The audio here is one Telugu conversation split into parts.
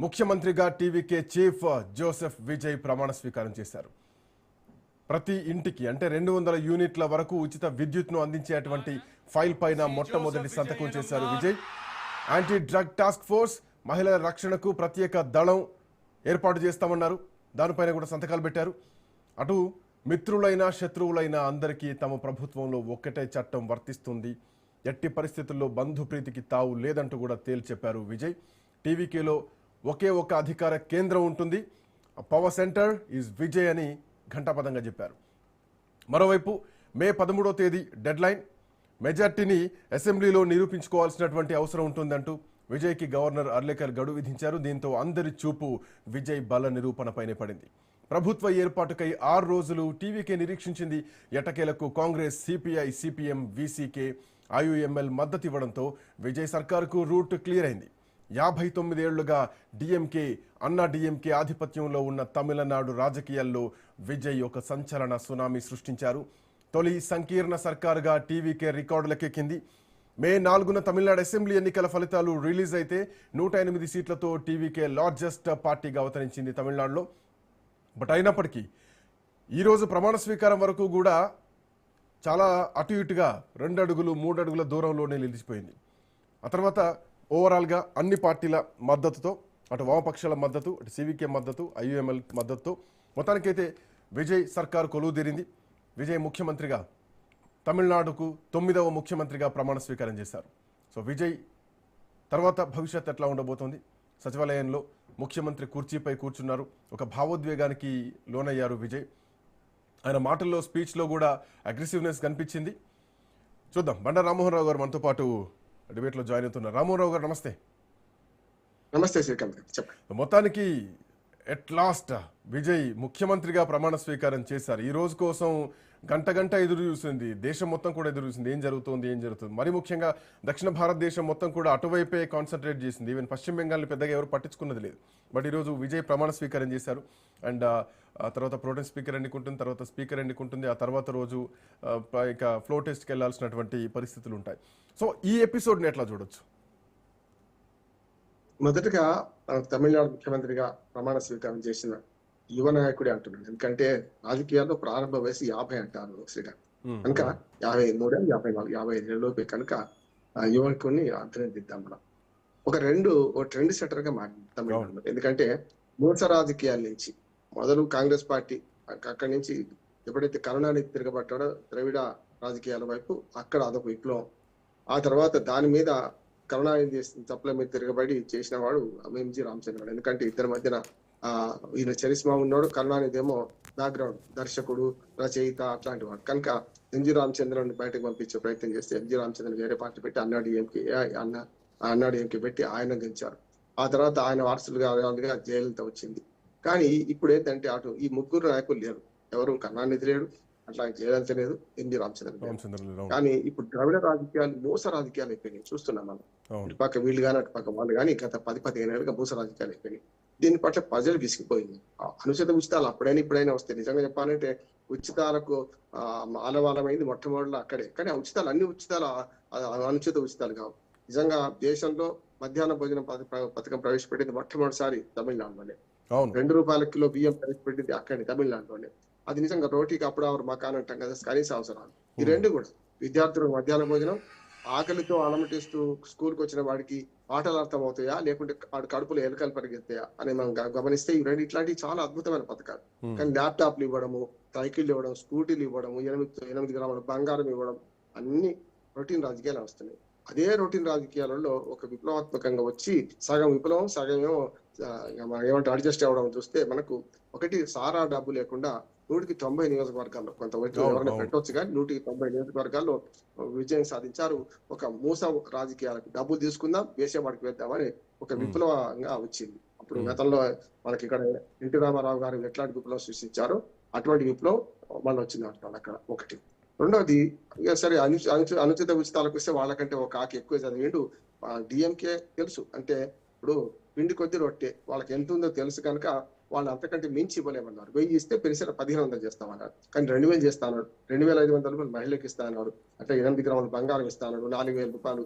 ముఖ్యమంత్రిగా టీవీకే చీఫ్ జోసెఫ్ విజయ్ ప్రమాణ స్వీకారం చేశారు. ప్రతి ఇంటికి అంటే 200 యూనిట్ల వరకు ఉచిత విద్యుత్ను అందించేటువంటి ఫైల్ పైన మొట్టమొదటి సంతకం చేశారు Vijay. Anti drug task force, మహిళల రక్షణకు ప్రత్యేక దళం ఏర్పాటు చేస్తామన్నారు. దానిపైన కూడా సంతకాలు పెట్టారు. అటు మిత్రులైన శత్రువులైన అందరికీ తమ ప్రభుత్వంలో ఒక్కటే చట్టం వర్తిస్తుంది, ఎట్టి పరిస్థితుల్లో బంధుప్రీతికి తావు లేదంటూ కూడా తేల్చెప్పారు విజయ్. టీవీకేలో ఒకే ఒక అధికార కేంద్రం ఉంటుంది, పవర్ సెంటర్ ఈజ్ విజయ్ అని ఘంటాపదంగా చెప్పారు. మరోవైపు మే 13వ తేదీ డెడ్లైన్, మెజార్టీని అసెంబ్లీలో నిరూపించుకోవాల్సినటువంటి అవసరం ఉంటుందంటూ విజయ్కి గవర్నర్ అర్లేకర్ గడువు విధించారు. దీంతో అందరి చూపు విజయ్ బల నిరూపణపైనే పడింది. ప్రభుత్వ ఏర్పాటుకై 6 రోజులు టీవీకే నిరీక్షించింది. ఎటకేలకు కాంగ్రెస్, సిపిఐ, సిపిఎం, వీసీకే, ఐయుఎంఎల్ మద్దతు ఇవ్వడంతో విజయ్ సర్కారుకు రూట్ క్లియర్ అయింది. 59 ఏళ్లుగా డిఎంకే, అన్నా డిఎంకే ఆధిపత్యంలో ఉన్న తమిళనాడు రాజకీయాల్లో విజయ్ ఒక సంచలన సునామీ సృష్టించారు. తొలి సంకీర్ణ సర్కారుగా టీవీకే రికార్డులకెక్కింది. మే 4న తమిళనాడు అసెంబ్లీ ఎన్నికల ఫలితాలు రిలీజ్ అయితే 108 సీట్లతో టీవీకే లార్జెస్ట్ పార్టీగా అవతరించింది తమిళనాడులో. బట్ అయినప్పటికీ ఈరోజు ప్రమాణ స్వీకారం వరకు కూడా చాలా అటు ఇటుగా 2 అడుగులు 3 అడుగుల దూరంలోనే నిలిచిపోయింది. ఆ తర్వాత ఓవరాల్గా అన్ని పార్టీల మద్దతుతో, అటు వామపక్షాల మద్దతు, అటు సివికే మద్దతు, ఐయుఎంఎల్ మద్దతుతో మొత్తానికైతే విజయ్ సర్కారు కొలువుదీరింది. విజయ్ ముఖ్యమంత్రిగా, తమిళనాడుకు 9వ ముఖ్యమంత్రిగా ప్రమాణ స్వీకారం చేశారు. సో విజయ్ తర్వాత భవిష్యత్ ఎట్లా ఉండబోతోంది? సచివాలయంలో ముఖ్యమంత్రి కుర్చీపై కూర్చున్నారు. ఒక భావోద్వేగానికి లోనయ్యారు విజయ్. ఆయన మాటల్లో, స్పీచ్లో కూడా అగ్రెసివ్నెస్ కనిపించింది. చూద్దాం. బండారు రామ్మోహన్ రావు గారు మనతో పాటు డిబేట్లో జాయిన్ అవుతున్నారు. రామ్మోహన్ రావు గారు నమస్తే. నమస్తే శ్రీకాంత్, చెప్పండి. మొత్తానికి ఎట్ లాస్ట్ విజయ్ ముఖ్యమంత్రిగా ప్రమాణ స్వీకారం చేశారు. ఈ రోజు కోసం గంట ఎదురు చూసింది దేశం మొత్తం కూడా ఎదురు చూసింది. ఏం జరుగుతుంది. మరి ముఖ్యంగా దక్షిణ భారతదేశం మొత్తం కూడా అటువైపే కాన్సన్ట్రేట్ చేసింది. ఈవెన్ పశ్చిమ బెంగాల్ని పెద్దగా ఎవరు పట్టించుకున్నది లేదు. బట్ ఈరోజు విజయ్ ప్రమాణ స్వీకారం చేశారు. అండ్ ఆ తర్వాత ప్రోటెం స్పీకర్ ఎన్నికుంటుంది, తర్వాత స్పీకర్ ఎన్నికుంటుంది, ఆ తర్వాత రోజు ఇక ఫ్లో టెస్ట్కి వెళ్లాల్సినటువంటి పరిస్థితులు ఉంటాయి. సో ఈ ఎపిసోడ్ని ఎట్లా చూడొచ్చు? మొదటగా తమిళనాడు ముఖ్యమంత్రిగా ప్రమాణ స్వీకారం చేసిన యువ నాయకుడే అంటున్నాడు. ఎందుకంటే రాజకీయాల్లో ప్రారంభ వయసు 50 అంటారు శ్రీకాంత్. కనుక 53, 54, 55 లోపే కనుక యువకుడిని అభినందిద్దాం. మనం ఒక ట్రెండ్ సెటర్ గా మారింది తమిళనాడులో. ఎందుకంటే మూస రాజకీయాల నుంచి మొదలు కాంగ్రెస్ పార్టీ, అక్కడి నుంచి ఎప్పుడైతే కరుణానిధి తిరగబట్టాడో ద్రవిడ రాజకీయాల వైపు, అక్కడ అదొక విప్లవం. ఆ తర్వాత దాని మీద కరుణానిధి తప్పుల మీద తిరగబడి చేసిన వాడు ఎంజి రామచంద్రన్. ఎందుకంటే ఇద్దరి మధ్యన ఈయన చరిస్మా ఉన్నాడు, కరుణానిధి ఏమో బ్యాక్గ్రౌండ్ దర్శకుడు, రచయిత, అట్లాంటి వాడు. కనుక ఎంజి రామచంద్రన్ బయటకు పంపించే ప్రయత్నం చేస్తే ఎంజి రామచంద్రన్ వేరే పార్టీ పెట్టి అన్నా డిఎంకే పెట్టి ఆయన గెలిచారు. ఆ తర్వాత ఆయన వారసులుగా జయలలిత వచ్చింది. కానీ ఇప్పుడు ఏంటంటే అటు ఈ ముగ్గురు నాయకులు లేరు. ఎవరు కరుణానిధి లేడు, అట్లా జయలలిత లేదు, ఎంజి రామచంద్రన్. కానీ ఇప్పుడు ద్రవిడ రాజకీయాలు మూస రాజకీయాలు అయిపోయినాయి. చూస్తున్నాం మనం. ఇటుపక్క వీళ్ళు కానీ అటుపక్క వాళ్ళు కానీ గత 10-15 ఏళ్ళుగా మూస రాజకీయాలు అయిపోయినాయి. దీని పట్ల ప్రజలు విసిగిపోయింది. అనుచిత ఉచితాలు అప్పుడైనా ఇప్పుడైనా వస్తాయి. నిజంగా చెప్పాలంటే ఉచితాలకు ఆలవాలమైంది మొట్టమొదటిలో అక్కడే. కానీ ఉచితాలు, అన్ని ఉచితాలు అనుచిత ఉచితాలు కావు. నిజంగా దేశంలో మధ్యాహ్న భోజనం పథకం ప్రవేశపెట్టింది మొట్టమొదటిసారి తమిళనాడులోనే. 2 రూపాయల కిలో బియ్యం ప్రవేశపెట్టింది అక్కడే తమిళనాడులోనే. అది నిజంగా రోటీకి అప్పుడు అవరు మకాన్ అంటాం కదా, కనీస అవసరాలు. ఈ రెండు కూడా విద్యార్థులకు మధ్యాహ్న భోజనం, ఆకలితో అలమటిస్తూ స్కూల్కి వచ్చిన వాడికి పాటలు అర్థం అవుతాయా, లేకుంటే వాడి కడుపులో ఎలుకలు పరిగెత్తాయా అని మనం గమనిస్తే ఈ రెండు ఇట్లాంటివి చాలా అద్భుతమైన పథకాలు. కానీ ల్యాప్టాప్లు ఇవ్వడము, సైకిళ్ళు ఇవ్వడం, స్కూటీలు ఇవ్వడము, 8 గ్రాముల బంగారం ఇవ్వడం, అన్ని రొటీన్ రాజకీయాలు వస్తున్నాయి. అదే రొటీన్ రాజకీయాలలో ఒక విప్లవాత్మకంగా వచ్చి సగం విప్లవం, సగం ఏమో ఏమంటే అడ్జస్ట్ అవ్వడం చూస్తే మనకు ఒకటి సారా డబ్బు లేకుండా 190 నియోజకవర్గాల్లో, కొంతవరకు ఎవరైనా పెట్టవచ్చు కానీ 190 నియోజకవర్గాల్లో విజయం సాధించారు. ఒక మూస రాజకీయాలకు డబ్బులు తీసుకుందాం, వేసేవాడికి వేద్దామని ఒక విప్లవంగా వచ్చింది. అప్పుడు గతంలో మనకి ఇక్కడ ఎన్టీ రామారావు గారు ఎట్లాంటి విప్లవం సృష్టించారో అటువంటి విప్లవం మళ్ళీ వచ్చింది అంటున్నాను అక్కడ. ఒకటి. రెండవది, ఇక సరే అనుచిత ఉచితాలకు వస్తే వాళ్ళకంటే ఒక ఆకి ఎక్కువ చదివిండు. డిఎంకే తెలుసు, అంటే ఇప్పుడు పిండి కొద్ది రొట్టె వాళ్ళకి ఎంత ఉందో తెలుసు కనుక వాళ్ళు అంతకంటే మించి ఇవ్వలేమన్నారు. 1000 ఇస్తే పెన్షన్ 1500 చేస్తామన్నారు. కానీ 2000 చేస్తాను, 2500 రూపాయలు మహిళలకు ఇస్తానన్నారు. అంటే 8 గ్రాముల బంగారం ఇస్తాను, 4000 రూపాయలు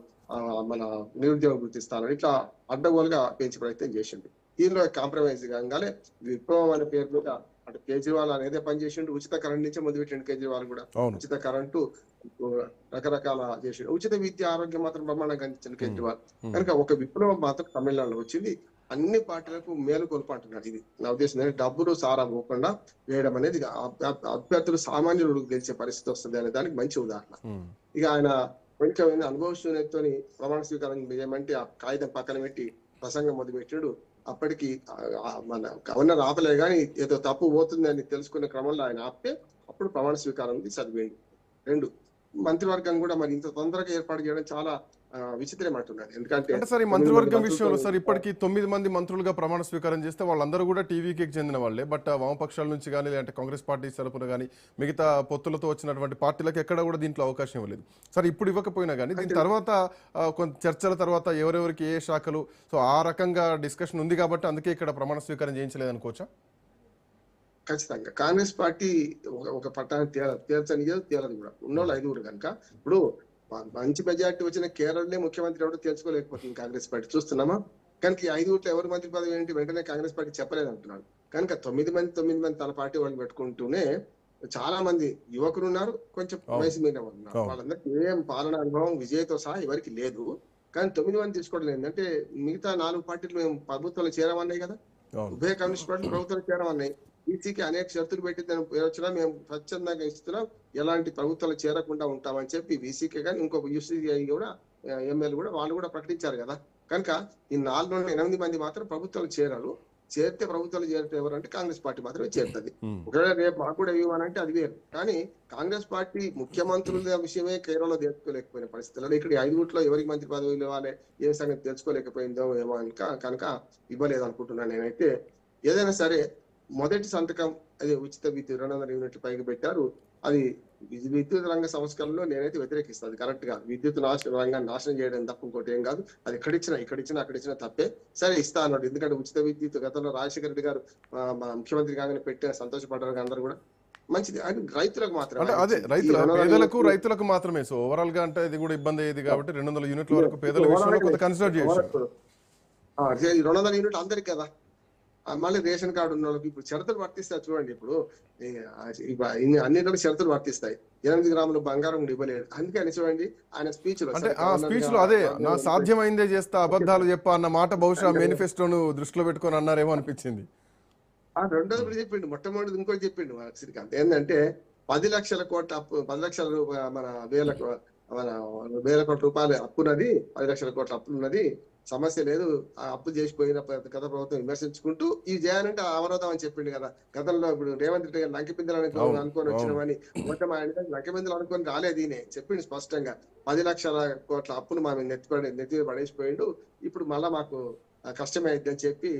మన నిరుద్యోగ వృత్తి ఇస్తాను. ఇట్లా అడ్డగోలుగా పెంచి ప్రయత్నం చేసింది. దీనిలో కాంప్రమైజ్ కాగానే విప్లవం అనే పేరు మీద అటు కేజ్రీవాల్ అనేదే పనిచేసిండు, ఉచిత కరెంట్ నుంచే మొదలుపెట్టిండు కేజ్రీవాల్ కూడా. అవును. ఉచిత కరెంటు రకరకాల చేసిండు, ఉచిత విద్య ఆరోగ్యం మాత్రం బ్రహ్మాండంగా అందించిండు కేజ్రీవాల్. కనుక ఒక విప్లవం మాత్రం తమిళనాడులో వచ్చింది. అన్ని పార్టీలకు మేలు కొలుపు అంటున్నాడు. ఇది నా ఉద్దేశం ఏంటంటే డబ్బులు సారా పోకుండా వేయడం అనేది అభ్యర్థులు సామాన్యులు గెలిచే పరిస్థితి వస్తుంది అనే దానికి మంచి ఉదాహరణ. ఇక ఆయన కొంచెం అనుభవశూన్యతతో ప్రమాణ స్వీకారం ఏమంటే ఆ కాగితం పక్కన పెట్టి ప్రసంగం మొదలుపెట్టాడు. అప్పటికి మన గవర్నర్ ఆపలే కానీ ఏదో తప్పు పోతుంది అని తెలుసుకునే క్రమంలో ఆయన ఆపితే అప్పుడు ప్రమాణ స్వీకారం చదివేయండి. 2 మంత్రివర్గం కూడా మరి ఇంత తొందరగా ఏర్పాటు చేయడం చాలా విచిత్రం అంటున్నారు. ఎందుకంటే అంటే సార్ ఈ మంత్రివర్గం విషయంలో సార్ ఇప్పటికి 9 మంది మంత్రులుగా ప్రమాణ స్వీకారం చేస్తే వాళ్ళందరూ కూడా టీవీకి చెందిన వాళ్ళే. బట్ వామపక్షాల నుంచి కానీ లేదంటే కాంగ్రెస్ పార్టీ తరపున కానీ మిగతా పొత్తులతో వచ్చినటువంటి పార్టీలకు ఎక్కడ కూడా దీంట్లో అవకాశం ఇవ్వలేదు. సార్ ఇప్పుడు ఇవ్వకపోయినా కానీ దీని తర్వాత కొంత చర్చల తర్వాత ఎవరెవరికి ఏ శాఖలు, సో ఆ రకంగా డిస్కషన్ ఉంది కాబట్టి అందుకే ఇక్కడ ప్రమాణ స్వీకారం చేయించలేదు అనుకోవచ్చా? ఖచ్చితంగా కాంగ్రెస్ పార్టీ ఒక పట్టాన్ని తేలదు కూడా. ఉన్నోళ్ళు 5 కనుక ఇప్పుడు మంచి మెజార్టీ వచ్చిన కేరళనే ముఖ్యమంత్రి ఎవరో తెలుసుకోలేకపోతుంది కాంగ్రెస్ పార్టీ. చూస్తున్నామా? కనుక ఈ 5 ఎవరు మంత్రి పదవి ఏంటి వెంటనే కాంగ్రెస్ పార్టీ చెప్పలేదు అంటున్నాడు. కనుక 9 మంది తన పార్టీ వాళ్ళు పెట్టుకుంటూనే చాలా మంది యువకులు ఉన్నారు, కొంచెం వయసు మీద ఉన్నారు. వాళ్ళందరికీ ఏం పాలన అనుభవం విజయ్తో సహా ఎవరికి లేదు. కానీ 9 మంది తీసుకోవడం ఏంటంటే మిగతా 4 పార్టీలు మేము ప్రభుత్వంలో చేరమన్నాయి కదా, ఉభయ కమ్యూనిస్ట్ పార్టీ ప్రభుత్వంలో చేరమన్నాయి. ఈసీకి అనేక షరతులు పెట్టి వచ్చినా మేము స్వచ్ఛందంగా ఇస్తున్నాం, ఎలాంటి ప్రభుత్వాలు చేరకుండా ఉంటామని చెప్పి వీసీకే కానీ ఇంకొక యూసీఐ కూడా ఎమ్మెల్యే కూడా వాళ్ళు కూడా ప్రకటించారు కదా. కనుక ఈ 4 నుండి 8 మంది మాత్రం ప్రభుత్వాలు చేరారు. చేరితే ప్రభుత్వాలు చేరితే ఎవరంటే కాంగ్రెస్ పార్టీ మాత్రమే చేరుతుంది. ఒకవేళ రేపు మాకు కూడా ఇవ్వాలంటే అది వేరు. కానీ కాంగ్రెస్ పార్టీ ముఖ్యమంత్రుల విషయమే కేరళలో తెలుసుకోలేకపోయిన పరిస్థితుల్లో ఇక్కడ 5 ఎవరికి మంత్రి పదవులు ఇవ్వాలి ఏ సంగతి తెలుసుకోలేకపోయిందో ఏమో కనుక ఇవ్వలేదు అనుకుంటున్నాను నేనైతే. ఏదైనా సరే మొదటి సంతకం అదే ఉచిత విద్యుత్ 200 యూనిట్లు పైకి పెట్టారు. అది విద్యుత్ రంగ సంస్కరణలో నేనైతే వ్యతిరేకిస్తాను. కరెక్ట్ గా విద్యుత్ రంగాన్ని నాశనం చేయడం తప్ప ఇంకోటి ఏం కాదు. అది అక్కడిచ్చిన తప్పే. సరే ఇస్తా అన్నాడు. ఎందుకంటే ఉచిత విద్యుత్ గతంలో రాజశేఖర రెడ్డి గారు ముఖ్యమంత్రి కాగానే పెట్టే సంతోషపడ్డారు అందరూ కూడా. మంచిది. అది రైతులకు మాత్రమే, రైతులకు మాత్రమే. సో ఓవరాల్ గా అంటే ఇది కూడా ఇబ్బంది అయ్యేది కాబట్టి 200 యూనిట్ల వరకు పేదల విషయంలో కొంత కన్సిడర్ చేశారు. 200 యూనిట్లు అందరికి కదా. మళ్ళీ రేషన్ కార్డు ఉన్న వాళ్ళకి ఇప్పుడు షరతులు వర్తిస్తాయి. చూడండి ఇప్పుడు అన్నింటిలో షరతులు వర్తిస్తాయి. 8 గ్రాముల బంగారం ఇవ్వలేదు. అందుకని చూడండి ఆయన స్పీచ్ లో అదే నా సాధ్యమైందే చేస్తా అబద్ధాలు చెప్పా అన్న మాట బహుశా మేనిఫెస్టోను దృష్టిలో పెట్టుకొని అన్నారేమో అనిపించింది. రెండోది కూడా చెప్పిండు. మొట్టమొదటి ఇంకోటి చెప్పిండు శ్రీకాంత్ ఏంటంటే 10 లక్షల కోట్ల అప్పు, 10 లక్షల మన వేల కోట్ల రూపాయలు అప్పున్నది, 10 లక్షల కోట్ల అప్పున్నది, సమస్య లేదు, ఆ అప్పు చేసిపోయిన గత ప్రభుత్వం విమర్శించుకుంటూ ఇది చేయాలంటే అవరోధం అని చెప్పిండు కదా. గతంలో ఇప్పుడు రేవంత్ రెడ్డి గారు లంకెపిందలు అనుకొని వచ్చినామని మొత్తం ఆయన లంకెపిందలు అనుకొని రాలేదు. ఈయన చెప్పిండు స్పష్టంగా 10 లక్షల కోట్ల అప్పును మా నెత్తి పడేసిపోయిండు, ఇప్పుడు మళ్ళా మాకు కష్టమే అయిద్దని చెప్పి